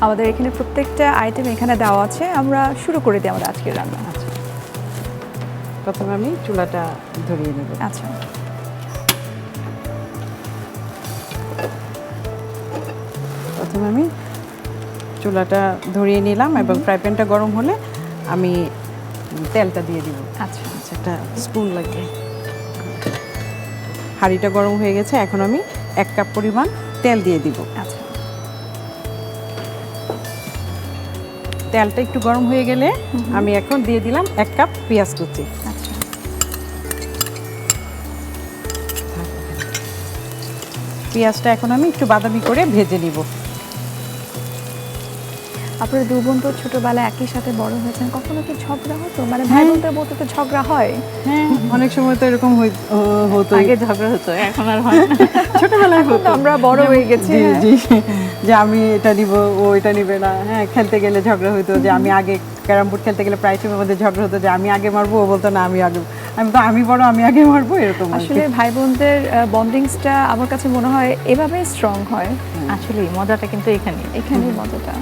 আমাদের এখানে প্রত্যেকটা আইটেম এখানে দেওয়া আছে। আমরা শুরু করে দিই আমাদের আজকের রান্না। আচ্ছা, প্রথমে আমি চুলাটা ধরিয়ে নেব। আচ্ছা, প্রথমে আমি চুলাটা ধরিয়ে নিলাম এবং ফ্রাই প্যানটা গরম হলে আমি তেলটা দিয়ে দিব। আচ্ছা, আচ্ছা, একটা স্পুন লাগবে। হাঁড়িটা গরম হয়ে গেছে, এখন আমি 1 কাপ পরিমাণ তেল দিয়ে দিব। আচ্ছা, তেলটা একটু গরম হয়ে গেলে আমি এখন দিয়ে দিলাম 1 কাপ পেঁয়াজ কুচি। আচ্ছা। পেঁয়াজটা এখন আমি একটু বাদামি করে ভেজে নিব। আপনার দু বোন তো ছোটবেলায় একই সাথে বড় হয়েছেন, কখনো কি ঝগড়া হতো? মানে ভাই বোনদের মধ্যে তো ঝগড়া হয়। হ্যাঁ, অনেক সময় তো এরকম হতো। আগে ঝগড়া হতো, এখন আর হয় না। ছোটবেলায় হতো, আমরা বড় হয়ে গেছি। জি, যে আমি এটা নিব, ও এটা নিবে না। হ্যাঁ, খেলতে গেলে ঝগড়া হতো যে আমি আগে, ক্যারাম বোর্ড খেলতে গেলে প্রায় সময় আমাদের ঝগড়া হতো যে আমি আগে মারবো, ও বলতো না আমি আগে, আমি বড়, আমি আগে মারবো, এরকম। আসলে ভাই বোনদের বন্ডিংসটা আমার কাছে মনে হয় এভাবেই স্ট্রং হয়। আসলে মজাটা কিন্তু এখানেই মজাটা।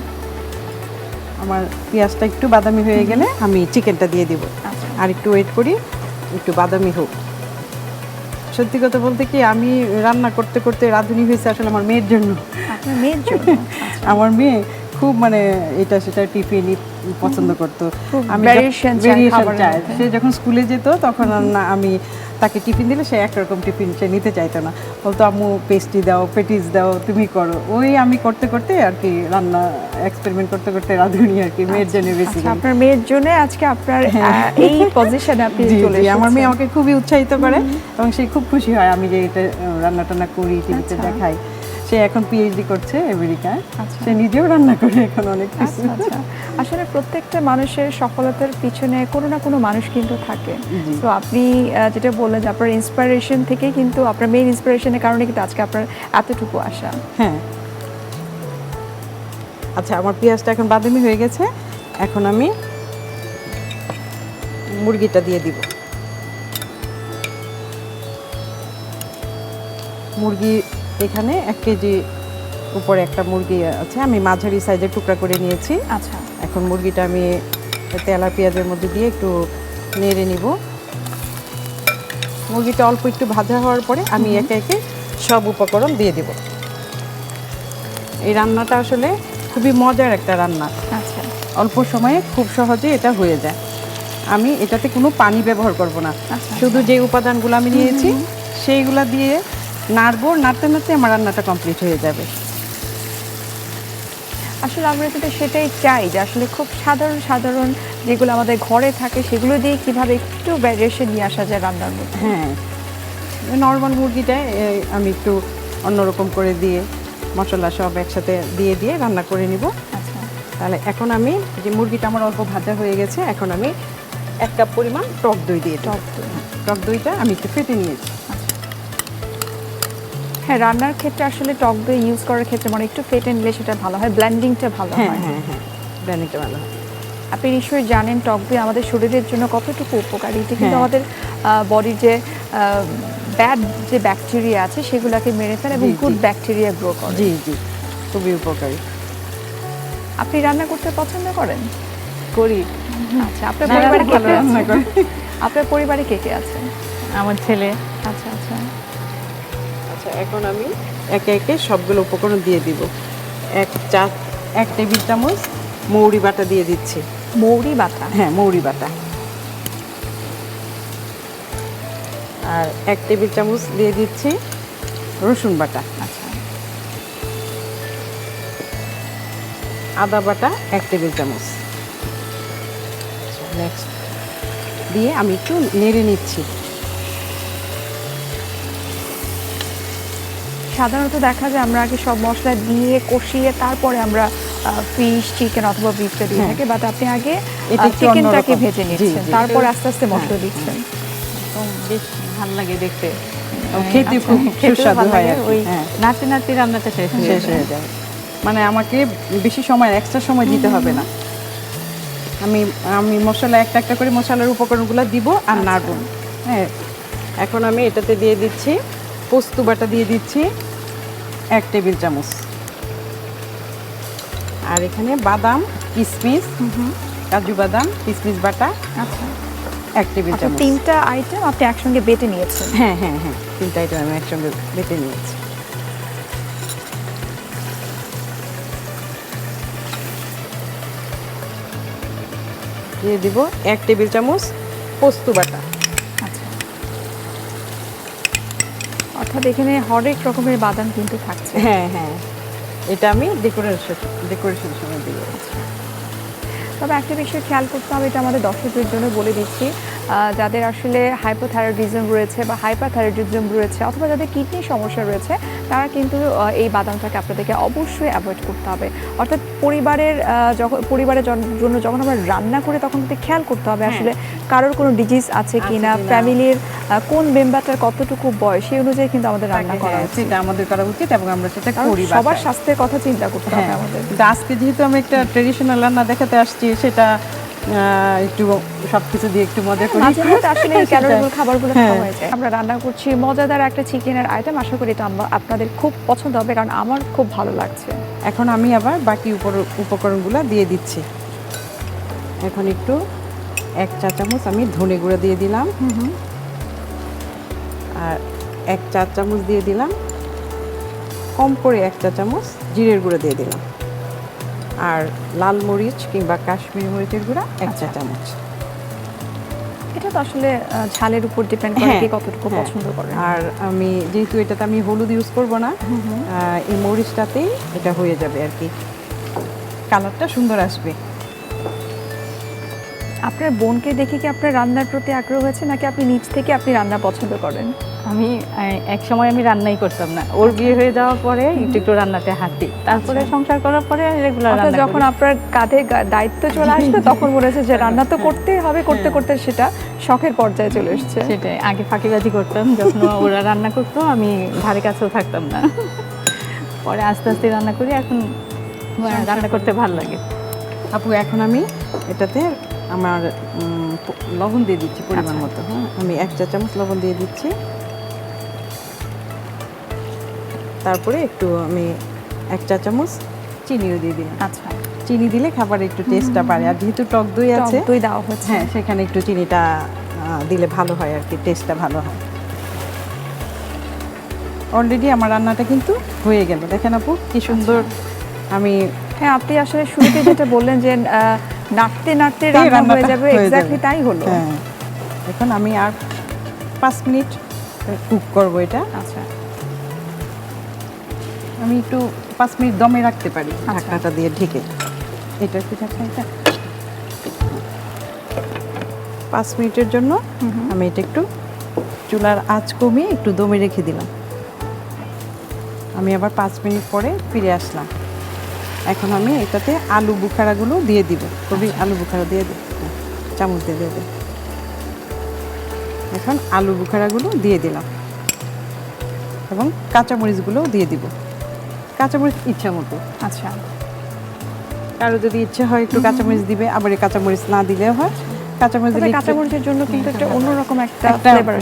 আমার পেঁয়াজটা একটু বাদামি হয়ে গেলে আমি চিকেনটা দিয়ে দিব। আচ্ছা। আর একটু ওয়েট করি, একটু বাদামি হোক। সত্যি কথা বলতে কি, আমি রান্না করতে করতে রাঁধুনি হয়েছে আসলে আমার মেয়ের জন্য। আপনার মেয়ের জন্য? আমার মেয়ে খুব মানে এটা সেটা টিফিনই পছন্দ করতো। আমি ভেরিয়েশন চাই। সে যখন স্কুলে যেত তখন আমি তাকে টিফিন দিলে সে একরকম টিফিন সে নিতে চাইতো না, বলতো আম্মু পেস্ট্রি দাও, পেটিস দাও, তুমি করো। ওই আমি করতে করতে আর কি রান্না এক্সপেরিমেন্ট করতে করতে রাঁধুনি আর কি মেয়ের জন্য বেশি। আপনার মেয়ের জন্য আজকে আপনার এই পজিশনে আপনি চলে এসেছেন। আমার মেয়ে আমাকে খুবই উৎসাহিত করে এবং সে খুব খুশি হয় আমি যে এটা রান্না টান্না করি, টিভিতে দেখাই। সে এখন পিএইচডি করছে আমেরিকায়। সে নিজেও রান্না করে এখন অনেক কিছু। আসলে প্রত্যেকটা মানুষের সফলতার পিছনে কোনো না কোনো মানুষ কিন্তু থাকে। তো আপনি যেটা বললেন যে আপনার ইন্সপিরেশন থেকে কিন্তু আপনার মেইন ইন্সপিরেশনের কারণে কিন্তু আজকে আপনার এতটুকু আসা। হ্যাঁ। আচ্ছা, আমার পেঁয়াজটা এখন বাদামি হয়ে গেছে, এখন আমি মুরগিটা দিয়ে দিব। মুরগি এখানে 1 কেজি উপরে একটা মুরগি আছে, আমি মাঝারি সাইজের টুকরা করে নিয়েছি। আচ্ছা, এখন মুরগিটা আমি তেল আর পেঁয়াজের মধ্যে দিয়ে একটু নেড়ে নিব। মুরগিটা অল্প একটু ভাজা হওয়ার পরে আমি একে একে সব উপকরণ দিয়ে দিব। এই রান্নাটা আসলে খুবই মজার একটা রান্না। আচ্ছা, অল্প সময়ে খুব সহজে এটা হয়ে যায়। আমি এটাতে কোনো পানি ব্যবহার করব না, শুধু যে উপাদানগুলো আমি নিয়েছি সেইগুলো দিয়ে নাড়বো, নাড়তে নাড়তে আমার রান্নাটা কমপ্লিট হয়ে যাবে। আসলে আমরা কিন্তু সেটাই চাই যে আসলে খুব সাধারণ সাধারণ যেগুলো আমাদের ঘরে থাকে সেগুলো দিয়ে কিভাবে একটু ভ্যারিয়েশন নিয়ে আসা যায় রান্নার মধ্যে। হ্যাঁ, নর্মাল মুরগিটা আমি একটু অন্যরকম করে দিয়ে মশলা সব একসাথে দিয়ে রান্না করে নিব। আচ্ছা, তাহলে এখন আমি যে মুরগিটা আমার অল্প ভাজা হয়ে গেছে, এখন আমি 1 কাপ পরিমাণ টক দই দিয়ে টক দইটা আমি একটু ফেটে নিয়েছি। হ্যাঁ, রান্নার ক্ষেত্রে আসলে টক দই ইউজ করার ক্ষেত্রে মানে একটু ফেটে নিলে সেটা ভালো হয়, ব্লেন্ডিংটা ভালো হয়। হ্যাঁ, ব্লেন্ডিংটা ভালো হয়। আপনি নিশ্চয়ই জানেন টক দই আমাদের শরীরের জন্য কতটুকু উপকারী। এটা কিন্তু আমাদের বডির যে ব্যাড যে ব্যাকটেরিয়া আছে সেগুলোকে মেরে ফেলে এবং গুড ব্যাকটেরিয়া গ্রো করে। জি, খুবই উপকারী। আপনি রান্না করতে পছন্দ করেন? করি। আচ্ছা, আপনার পরিবারে কে কে রান্না আছে? করে। আপনার পরিবারে কে কে আছে? আমার ছেলে। আচ্ছা, আচ্ছা, আচ্ছা, এখন আমি একে একে সবগুলো উপকরণ দিয়ে দিব। 1 টেবিল চামচ মৌরি বাটা দিয়ে দিচ্ছি। মৌরি বাটা? হ্যাঁ, মৌরি বাটা। আর 1 টেবিল চামচ দিয়ে দিচ্ছি রসুন বাটা। আচ্ছা, আদা বাটা 1 টেবিল চামচ। নেক্সট দিয়ে আমি একটু নেড়ে নিচ্ছি। সাধারণত দেখা যায় আমরা আগে সব মশলা দিয়ে কষিয়ে তারপরে আমরা ফিশ, চিকেন অথবা বিফটা দিয়ে থাকি, বাট আপনি আগে চিকেনটাকে ভেজে নিচ্ছেন, তারপর আস্তে আস্তে মশলা দিচ্ছেন। বেশ ভালো লাগে দেখতে, খেতে খুব সুস্বাদু হয়। ওই নাড়তে নাড়তে রান্নাটা শেষ হয়ে যায়। মানে আমাকে বেশি সময়, এক্সট্রা সময় দিতে হবে না। আমি মশলা একটা করে মশলার উপকরণগুলো দিব আর নাড়ব। হ্যাঁ, এখন আমি এটাতে দিয়ে দিচ্ছি পোস্ত বাটা দিয়ে দিচ্ছি 1 টেবিল চামচ। আর এখানে বাদাম, কিশমিশ, কাজু বাদাম, কিশমিশ বাটা আচ্ছা 1 টেবিল আচ্ছা, চামচ। 3টা আইটেম আপনি একসঙ্গে বেটে নিয়েছেন। হ্যাঁ হ্যাঁ হ্যাঁ, 3টা আইটেম আমি একসঙ্গে বেটে নিয়েছি। দিয়ে দিব 1 টেবিল চামচ পোস্ত বাটা। আচ্ছা, অর্থাৎ এখানে হরেক রকমের বাদাম কিন্তু থাকছে। হ্যাঁ হ্যাঁ, এটা আমি ডেকোরেশন সময় দিব। তবে একটা বিষয় খেয়াল করতে হবে, এটা আমাদের দর্শকদের জন্য বলে দিচ্ছি, যাদের আসলে হাইপোথাইরয়েডিজম রয়েছে বা হাইপারথাইরয়েডিজম রয়েছে অথবা যাদের কিডনির সমস্যা রয়েছে, তারা কিন্তু এই বাদামটাকে আপনাদেরকে অবশ্যই অ্যাভয়েড করতে হবে। অর্থাৎ পরিবারের জন্য যখন আমরা রান্না করি তখন কিন্তু খেয়াল করতে হবে আসলে কারোর কোনো ডিজিজ আছে কিনা, ফ্যামিলির কোন মেম্বারটার কতটুকু বয়স, সেই অনুযায়ী কিন্তু আমাদের রান্না করা উচিত। সেটা আমাদের করা উচিত এবং আমরা সেটা কারণ করি। সবার স্বাস্থ্যের কথা চিন্তা করতে হবে আমাদের। কিন্তু আজকে যেহেতু আমি একটা ট্রেডিশনাল রান্না দেখাতে আসছি, সেটা একটু সবকিছু দিয়ে একটু মজা করি। মাঝে মধ্যে আসলে এই ক্যালোরিফুল খাবারগুলো খাওয়া হয়ে যায়। আমরা রান্না করছি মজাদার একটা চিকেনের আইটেম, আশা করি এটা আপনাদের খুব পছন্দ হবে, কারণ আমার খুব ভালো লাগছে। এখন আমি আবার বাকি উপকরণগুলো দিয়ে দিচ্ছি। এখন একটু 1 চা চামচ আমি ধনে গুঁড়ো দিয়ে দিলাম, আর 1 চা চামচ দিয়ে দিলাম, কম করে 1 চা চামচ জিরের গুঁড়ো দিয়ে দিলাম, আর লাল মরিচ কিংবা কাশ্মীরি মরিচের গুঁড়া 1 চা চামচ। এটা তো আসলে ঝালের উপর ডিপেন্ড করে কে কতটুকু পছন্দ করে। আর আমি যেহেতু এটাতে আমি হলুদ ইউজ করব না, এই মরিচটাতেই এটা হয়ে যাবে আর কি, কালারটা সুন্দর আসবে। আপনার বোনকে দেখে কি আপনার রান্নার প্রতি আগ্রহ হয়েছে, নাকি আপনি নিজ থেকে আপনি রান্না পছন্দ করেন? আমি এক সময় আমি রান্নাই করতাম না, ওর বিয়ে হয়ে যাওয়ার পরে একটু একটু রান্নাতে হাত দিই, তারপরে সংসার করার পরে রেগুলার অর্থাৎ রান্না যখন করি। আপনার কাঁধে দায়িত্ব চলে আসবে তখন মনে হচ্ছে যে রান্না তো করতেই হবে, করতে করতে সেটা শখের পর্যায়ে চলে এসেছে। সেটাই, আগে ফাঁকিবাজি করতাম, যখন ওরা রান্না করতো আমি ধারে কাছেও থাকতাম না। পরে আস্তে আস্তে রান্না করি, এখন রান্না করতে ভালো লাগে। আপু এখন আমি এটাতে আমার লবণ দিয়ে দিচ্ছি পরিমাণ মতো। হ্যাঁ, আমি 1 চা চামচ লবণ দিয়ে দিচ্ছি, তারপরে একটু আমি 1 চা চামচ চিনিও দিয়ে দিলাম। আচ্ছা, চিনি দিলে খাবার একটু টেস্টটা বাড়ে, আর যেহেতু টক দই আছে, দই দেওয়া হচ্ছে। হ্যাঁ, সেখানে একটু চিনিটা দিলে ভালো হয় আর কি, টেস্টটা ভালো হয়। অলরেডি আমার রান্নাটা কিন্তু হয়ে গেল, দেখেন আপু কি সুন্দর। আমি হ্যাঁ, আপনি আসলে শুরুতে যেটা বললেন যে নাড়তে নাড়তে রান্না হয়ে যাবে, এক্স্যাক্টলি তাই হলো। হ্যাঁ, এখন আমি আর 5 মিনিট কুক করব এটা। আচ্ছা, আমি একটু 5 মিনিট দমে রাখতে পারি ঢাকনাটা দিয়ে ঢেকে। এটা কি ঢাকনাটা 5 মিনিটের জন্য আমি এটা একটু চুলার আঁচ কমিয়ে একটু দমে রেখে দিলাম। আমি আবার 5 মিনিট পরে ফিরে আসলাম। এখন আমি এটাতে আলু বুখারাগুলো দিয়ে দিব, খুবই আলু বুখারা দিয়ে দিই, চামচ দিয়ে দেব। এখন আলু বুখারাগুলো দিয়ে দিলাম এবং কাঁচামরিচগুলোও দিয়ে দিব, কাঁচামরিচ ইচ্ছা মতো। আচ্ছা, কারো যদি ইচ্ছে হয় একটু কাঁচামরিচ দিবে, আবার এই কাঁচামরিচ না দিলেও হয়। কাঁচামরিচ দিলে কাঁচামরিচের জন্য কিন্তু একটা অন্যরকম একটা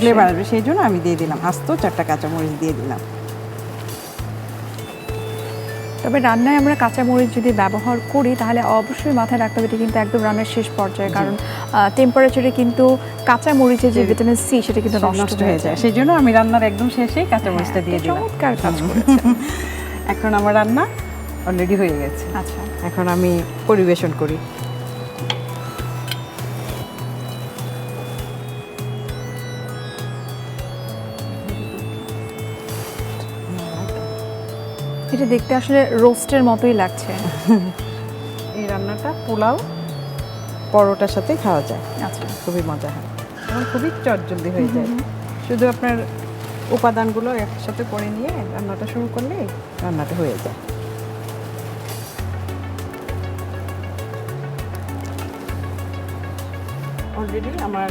ফ্লেভার আসবে, সেই জন্য আমি দিয়ে দিলাম, আস্ত 4টা কাঁচামরিচ দিয়ে দিলাম। তবে রান্নায় আমরা কাঁচামরিচ যদি ব্যবহার করি তাহলে অবশ্যই মাথায় রাখতে হবে এটা কিন্তু একদম রান্নার শেষ পর্যায়ে, কারণ টেম্পারেচারে কিন্তু কাঁচামরিচের যে ভিটামিন সি সেটা কিন্তু নষ্ট হয়ে যায়। সেই জন্য আমি রান্নার একদম শেষে কাঁচামরিচটা দিয়ে দিলাম। চমৎকার কাজ করেছেন। এখন আমার রান্না অলরেডি হয়ে গেছে। আচ্ছা, এখন আমি পরিবেশন করি। এটা দেখতে আসলে রোস্টের মতোই লাগছে। এই রান্নাটা পোলাও পরোটার সাথে খাওয়া যায়। আচ্ছা, খুবই মজা হয় এবং খুবই চটজলদি হয়ে যায়। শুধু আপনার উপাদানগুলো একসাথে করে নিয়ে রান্নাটা শুরু করলে রান্নাটা হয়ে যায়। অলরেডি আমার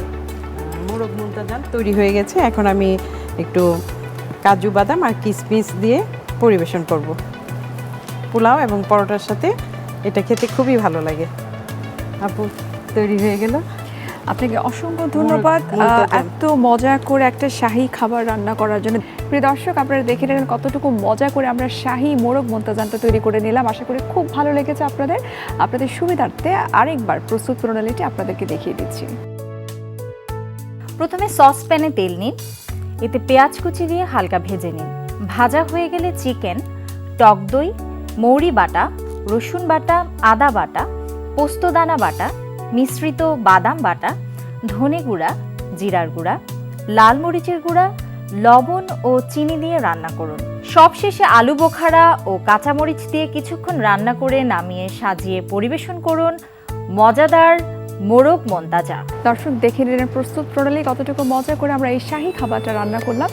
মোরগ মুনতাজান তৈরি হয়ে গেছে। এখন আমি একটু কাজু বাদাম আর কিশমিশ দিয়ে পরিবেশন করব। পোলাও এবং পরোটার সাথে এটা খেতে খুবই ভালো লাগে। আপু তৈরি হয়ে গেল। আপনাকে অসংখ্য ধন্যবাদ মোলতাজান। এত মজা করে একটা শাহী খাবার রান্না করার জন্য। প্রিয় দর্শক, আপনারা দেখে নিলেন কতটুকু মজা করে আমরা শাহী মোরগ মোলতাজানটা তৈরি করে নিলাম। আশা করি খুব ভালো লেগেছে আপনাদের। আপনাদের সুবিধার্থে আরেকবার প্রস্তুত প্রণালীটি আপনাদেরকে দেখিয়ে দিচ্ছি। প্রথমে সসপ্যানে তেল নিন, এতে পেঁয়াজ কুচি দিয়ে হালকা ভেজে নিন। ভাজা হয়ে গেলে চিকেন, টক দই, মৌরি বাটা, রসুন বাটা, আদা বাটা, পোস্তদানা বাটা, মিশ্রিত বাদাম বাটা, ধনে গুঁড়া, জিরার গুঁড়া, লাল মরিচের গুঁড়া, লবণ ও চিনি দিয়ে রান্না করুন। সবশেষে আলু বোখারা ও কাঁচামরিচ দিয়ে কিছুক্ষণ রান্না করে নামিয়ে সাজিয়ে পরিবেশন করুন মজাদার মোরগ মোন্তাজা। দর্শক দেখে নিলেন প্রস্তুত প্রণালী কতটুকু মজা করে আমরা এই শাহী খাবারটা রান্না করলাম।